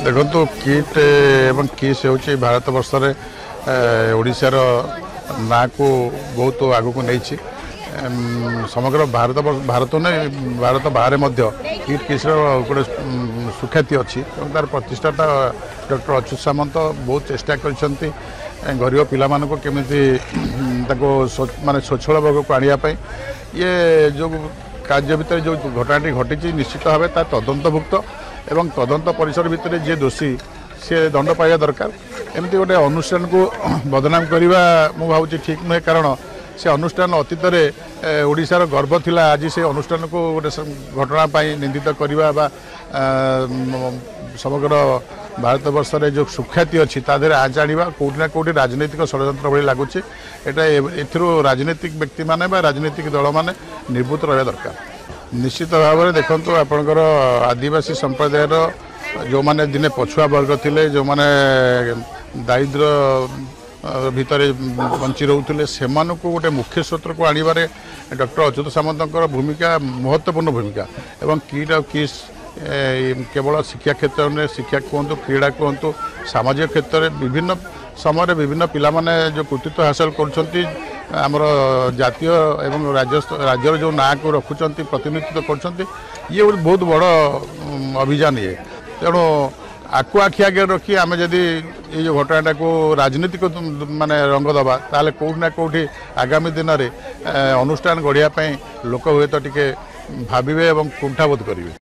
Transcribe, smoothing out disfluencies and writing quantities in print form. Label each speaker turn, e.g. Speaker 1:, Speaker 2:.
Speaker 1: देखो किट एवं किस हूँ भारत वर्ष ओडिशार ना को बहुत आगू को नहीं समग्र भारत नहीं भारत बाहर किट किस गोटे सुख्याति अच्छी तार प्रतिष्ठाटा डॉक्टर अच्युत सामंत बहुत चेष्टा कर गरीब पिला केमी माने स्वच्छल वर्ग को आने ये जो कार्य भितर जो घटनाटी घटी निश्चित भाव ता तदंतभुक्त एवं तदंत परिसर भितर जे दोषी सी दंड पाइबा दरकार एमती गोटे अनुष्ठान को बदनाम करवा मु भावुँ ठीक नुहे कारण से अनुष्ठान अतीत ओडिशार गर्व थिला आज से अनुष्ठान को गोटे घटना निंदित करवा समग्र भारत वर्ष जो सुख्याति अच्छी तादेह आँच आना कौटि ना कौटि राजनैतिक षड्यंत्र भाई लगुच एटा राजनैतिक व्यक्ति माने राजनैतिक दल माने निर्भूत रहा दरकार निश्चित भाव में देखो आपणकर आदिवासी संप्रदायर जो माने दिने पछुआ वर्ग थिले जो माने दारिद्र भितर बंची रोते से गोटे मुख्य स्रोत को आनबारे डॉक्टर अच्युत सामंत भूमिका महत्वपूर्ण भूमिका एवं किट और किस केवल शिक्षा क्षेत्र में शिक्षा कहतु क्रीड़ा कहतु सामाजिक क्षेत्र में विभिन्न समय विभिन्न पिला माने जो कृतित्व हासिल कर जातीय एवं राज्यर जो ना को रखुंट प्रतिनिधित्व कर ये बहुत बड़ अभियान ये तेणु आकु आखि आगे रखी आम जदि ये जो घटनाटा को राजनीतिक माने रंग दबा ताले कौटि ना कौटि आगामी दिन में अनुष्ठान गढ़िया लोक हुए तो टिके भाविबे एवं कुंठाबोध करेंगे।